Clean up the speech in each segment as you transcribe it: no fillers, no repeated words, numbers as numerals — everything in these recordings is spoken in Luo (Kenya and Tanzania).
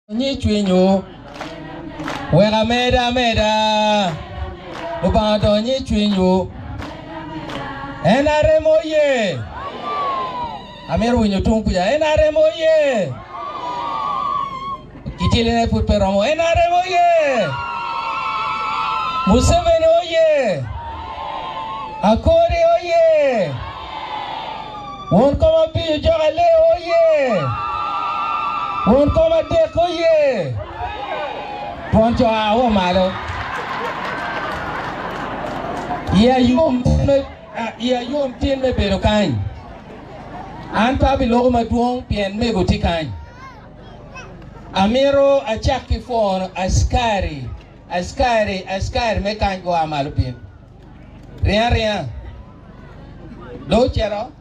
Ni chwinyo wega meda Lubando ni chwinyo NRM oye Ameru winyo tunkuja NRM oye Kitili na puperomo NRM oye Museveni oye Akori oye Wonkoma biyo jogale oye Wonkoma dek oye Poncho awo malo Ya yom tin me bedo kany An pabi logo maduong pien me goti kany Amiro achaki for askari me kany go amalo pien Rien Do chero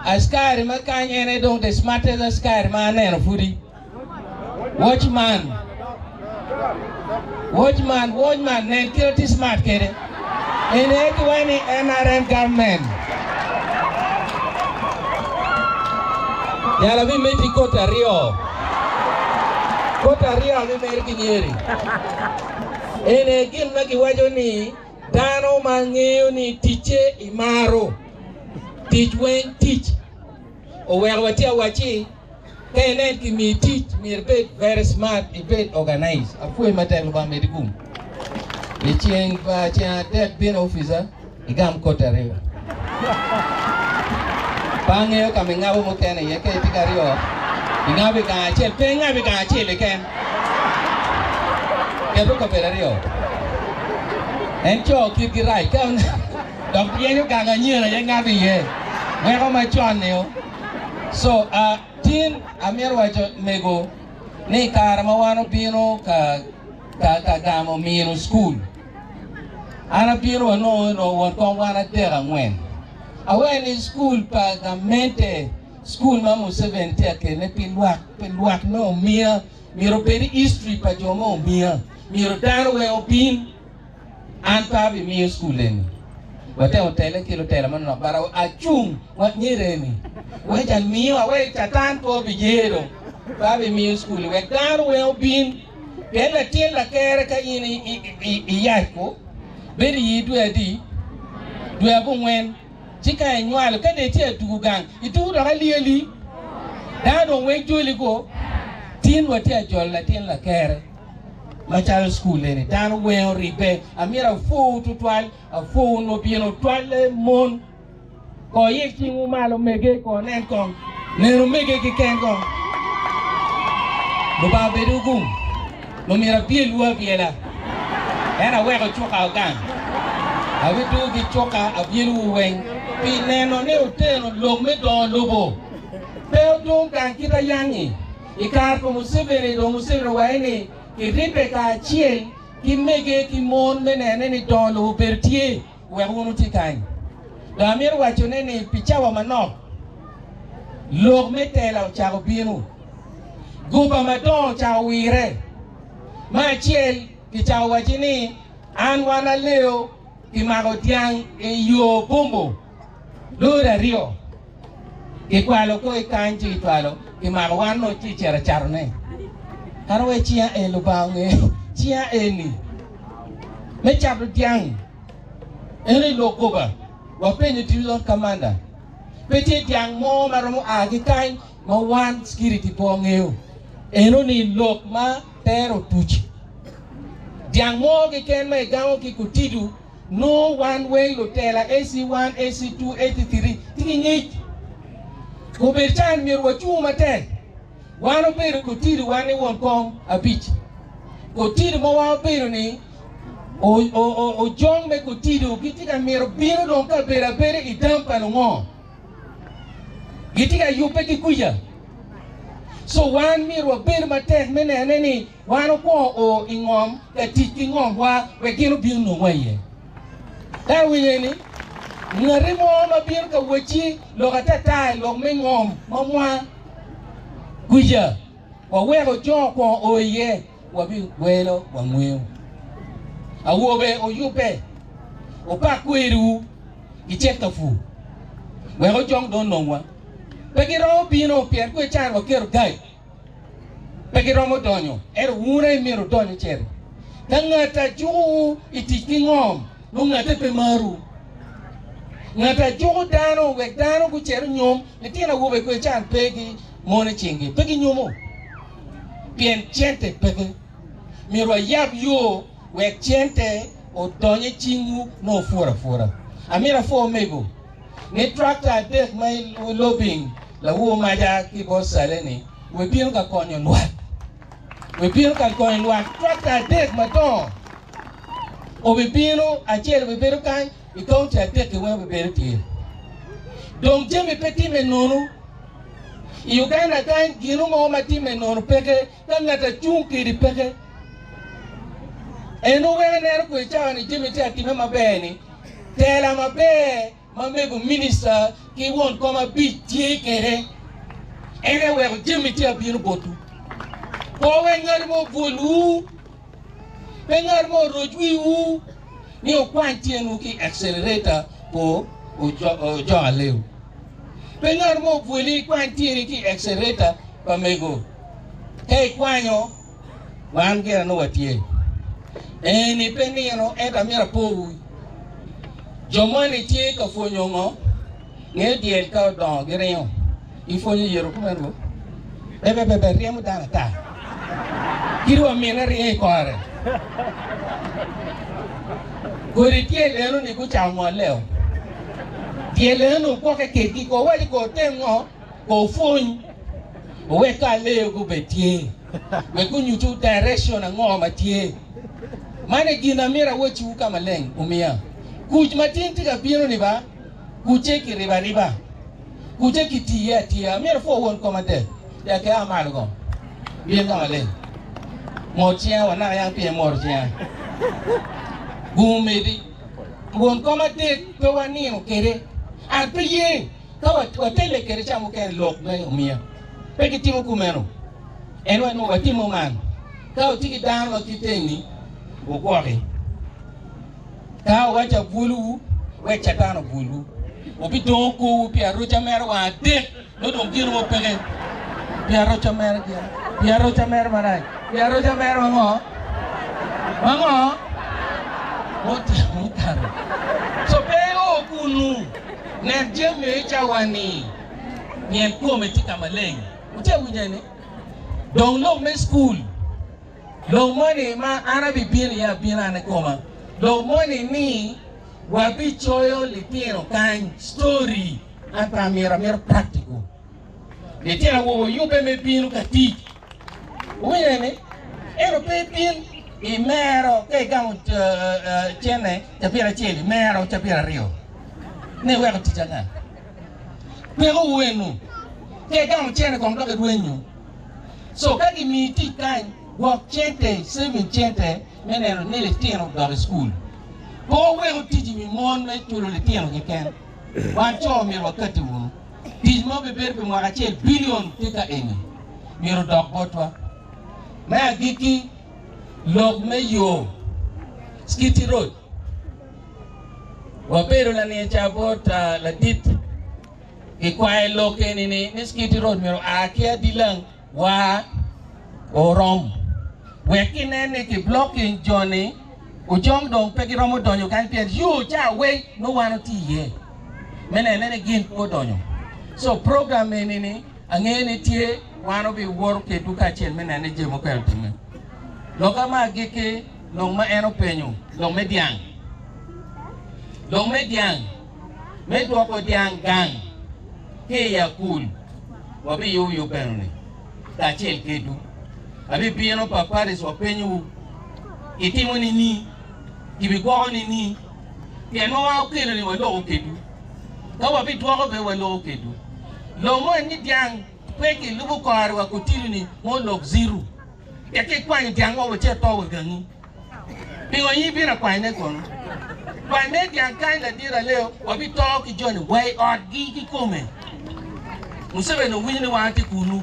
Askari me kany ene dong the smartest askari ma aneno fudi Watchman nen kiro ti smart kede Ene kiwani NRM government Yala vi meti kota rio vi meri kinyeri Ene gin na kiwajo ni Dano mangeo ni tiche imaro Teach when teach Ower watia wachi Kenen ki mi teach mi bit very smart I bit organized Afue matel ba medikum Ichien ba chia dead bin officer igam kota rio Pangeo kami ngabo mo kene ye kaya tika rio Ingabi ka achel pe ngabi ka achel ken Kebu ka pera rio Encho kikirai kan Dok yenyo kanga nyera ye ngabi ye Weko machon neo So tin amir wacho mego Ni karama wano pino ka gamo mino school Ana pino no wankong wana tera ngwen Awen in school pa gamente School mamu 70 ke ne piluak no mia Miro peri history pa jomo mia Miro daro we opin An pabi mia school eni Wate hotel kilo tela mano bara achung wat nyereni Wejan mio awe chatan po bijero Pabi mio school we daro we opin Pela tila kere ka ini iyako Beri yidu edi Dwe abu ngwen Chika enyualo kade tia dugugang Itu raka lieli Dado we juli go Tin watia jola tin la kere Machal school eni Dano we ribe Amira fuu tutwal Fuu no bieno twale mon Ko yek chingu malo mege ko nen kong Nenu mege ki ken kong Lupa bedu gung Numira biel uwa biela Ena weko choka ugang Awidu ki choka abielu uweng Pi neno ne uteno log me don lobo Peo dung kan kita yangi Ikar ko Museveni do Museveni waini Ki ripe ka chiel Ki mege ki mon menene ni don lobo bertie Wehunu tikany Damir wacho nene pichawa manok Log me tela uchako binu Guba madon chao wire Ma chiel ki chao wachini An wana leo Ki mago tiang yo bumbo Lura rio Ki kwalo ko ikanchi itwalo Ki mago wano chi chera charone Harwe chia elu baunge Chia eni Me chablo tiang Eni lo koba Wapenye division commander Peti tiang mo maromo agi kain Ma wan security po ngeo Eno ni lok ma tero tuchi Tiang mo ki ken ma igawo ki kutidu No one way lotela AC1, AC2, AC3 Tiki nyik Kuberchan mirwa chuma ten Wano pero kutidu wani wankong a beach Kutidu mo wano pero ni O jong me kutidu Gitika miro bino donka bera bere idampa nungo Gitika yupe ki kuya So wan mirwa bere matek mene aneni Wano ko o ingom Katiki ngom wa wekino bino nungwaye Dar wiyeni Ngarimo mabir ka wachi Loka tatai lok mengom Mamwa Kuja Waweko joko oye Wabi welo wangweo Awobe oyupe Opa kweru Icheka fu Weko jong don nongwa Peki rao bino pier kwe chan wakero gai pegi romo donyo wure miro donyo chere ngata ju itiki ngom ngata pe maru ngata ju dano we dano ku chere nyom nitina wo be ko chan pegi mone chingi pegi nyomo bien chente pegi miro yab yo we chente o donye chingu no fura amira fo mego ni tractor dek mai lobbying la wo maja ki bo saleni we bien ka konyo nwat we bien ka konyo nwat tractor dek mato o we bieno achel we bero kan i county dek we bero ti donc jemi petit me nono Uganda kan ginu mo mati me nono peke kan ngata chunki di peke eno we ne ko chawani jemi ti atime mabeni tela mabe mamego minister ki won koma bi tie kere ene we jemi ti abinu botu ko we ngar mo volu we ngar mo rojui u ni o kwanti enu ki accelerator po o jo aleu we ngar mo voli kwanti enu ki accelerator pamego hey kwanyo wan gera no watie eni peni no eta mira po jomani tie ka fonyo ngo ne diel ka don gereyo il faut ñu yero ko mero bebe riemu dana ta kiro mena rie ko are gori tie leno ni ku chamo leo tie leno ko ke ki ko wa ko tengo ko fon o we ka leo ku betie we ku nyu tu direction ngo ma tie mane gina mira wo chi kama leng umia kuj matinti ka biro ni ba kuje ki riba kuje ki tia mira fo won komande ya ke amal go bien kama leng mo tia wana yang pie mor tia gumedi won komande pe wani o kere a pe ye ka wa tele kere chamu ke lok me umia pe ki timo kumeno eno no watimo man ka o tiki dan lo kiteni o kwari ka wacha bulu wecha tano bulu obi donko pi arocha mer wa de no don gino mo pege pi arocha mer dia pi arocha mer marai pi arocha mer ngo motaro so pego kunu ne jeme chawani nien kome tika maleng uche wujene don lo me school lo money ma arabi bin ya binane koma lo money ni wabi choyo litino kan story anta mira practical litino wo yube me binu kati wene ero pe bin i mero ke gamu chene chapira cheli mero chapira rio ne wego tijanga pero wenu ke gamu chene kon doke duenyu so kagi miti kan walk chente 7 chente meneno ne litino do school ko we tiji mi mon me chulo litino ke ken wan cho mi wakati wonu tiji mo be berbe mo achel billion tika eni miro dok botwa na giki log me yo skiti road wa pero la ne chabota la dit e kwa lo keni ni skiti road miro akia dilang wa orom weki nene ki blocking johnny ujong dong pegi romo donyo kan pien you cha we no one ti ye mene nene gin ko donyo so program ni angene tie wano bi work ke duka chen mene ne jemo ko eltime loka ma gike long ma eno penyo long mediang me do ko diang gang ke ya cool wabi yo penoni ta chel ke du abi pieno paparis wa penyu itimo ni ibigo ni pieno wa okelo ni walo okedu ka wa bi tuwa be walo okedu lo mo ni diang peki lubu ko arwa kutilu ni mo log zero yake kwani diang wa che to wa gangi pingo yi bi na kwani ko kwani diang kan la dira leo wa bi to ki joni way od gi kome musebe no wini wa ati kunu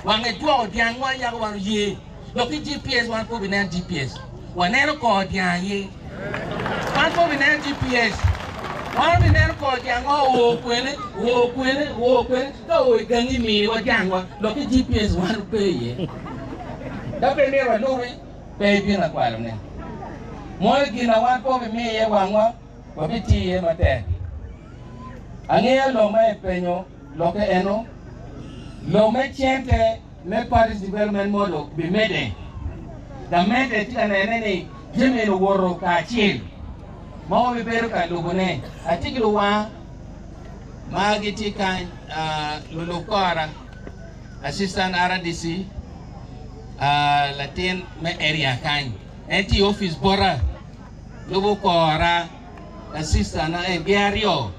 wange tuwa diang wa ya wa ye loki GPS wan ko bina GPS wanero ko diang ye wan ko bina GPS Mano bi neno ko jango wo kwene ka wo gangi mi wa jangwa lo ke GPS wan pe ye da pe ne wa no we pe bi na kwalo ne mo gi na wan po mi ye wangwa wa bi ti ye mate ange lo mai penyo lo ke eno lo me chente me Paris development model bi mede da mede ti na ne jeme no woro ka chil mo be beru ka lugune atiglo wa magiti kan lulukora assistant RDC Latin me area kan enti office bora lubukora assistant na Gario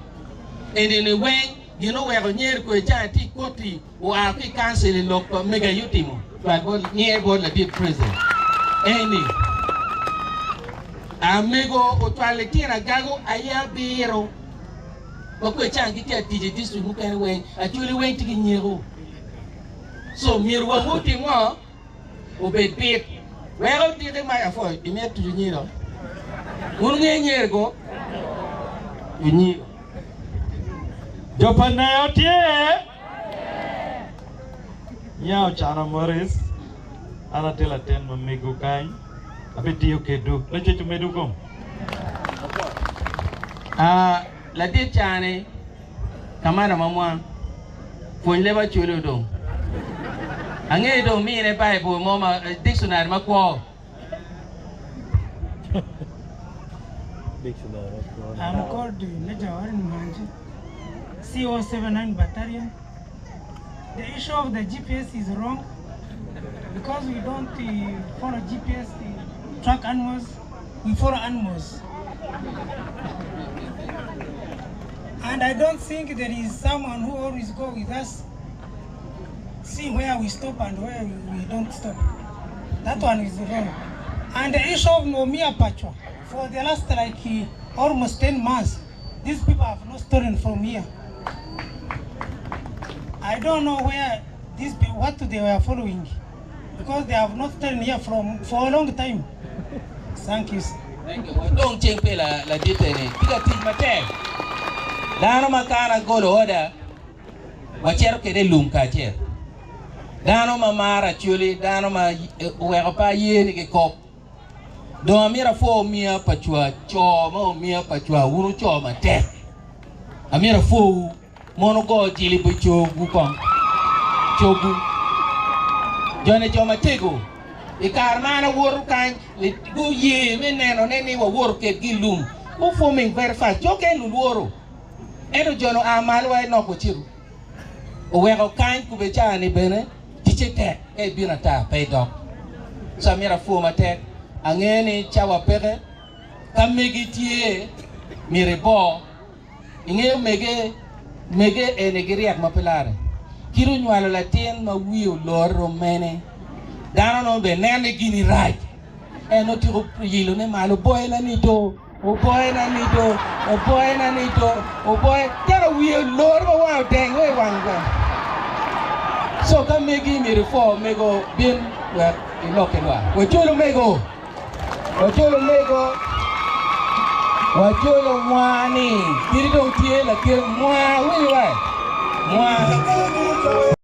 indi ni wen you know we nyer ko jati koti wa ki cancel lokko mega yutimo to go nyer bo la dit president eni amigo otwaletina gago aya biro ko changi ti atije disu mukan wen actually wen tigi nyero so mirwa muti mo obedit wero ti de ma afo imetu nyero mun nyergo nyi Jopanayo tie Nyao chana Morris Ana tela ten mamigo kai Abetiyo kedu Leche chumedu kom la dit chane kamana mamwa Fonle ba chulo do Ange do mi ne Bible moma dictionary makwo I'm called Major Warren Manji, CO79 Battalion. The issue of the GPS is wrong because we don't follow GPS to track animals, we follow animals. And I don't think there is someone who always go with us, see where we stop and where we don't stop. That one is wrong. And the issue of Momia Pachwa, for the last almost 10 months, these people have not stolen from here. I don't know where these people, what they were following, because they have not stolen here for a long time. Thank you. Thank you. Don't change la ditene. Tiga mate. Dano makana golo oda. Wachero kede lumka cher. Dano mamara chuli, dano ma uweropa yeni ke kop. Do amira fo mia pachua cho mo mia pachua uru cho mate. Amira fo mono go jili bu chogu kon. Chogu. Jone cho matego. Ikarmana wuru kan go ye meneno neni wa wuru ke gilum. Go forming very fast. Joke lulu Eno jono amal wa no ko chiru. O wego kan kubecha ni bene tichete e binata pay dog. Samira fo mate angeni chawa pere kamegi tie mirebo inge mege enegiriak mapelare kiru nywalo latin ma wiu lor romene dano no be nene gini right eno tiro yilo ne malo boy na nito o boy na nito o boy na nito o boy tero wiu lor ma wa deng we wanga so kamegi mirefo mego bin wa ilokelwa we chulo mego Wacholo mwani. Kiri dong tie la kiri mwa. Mwa.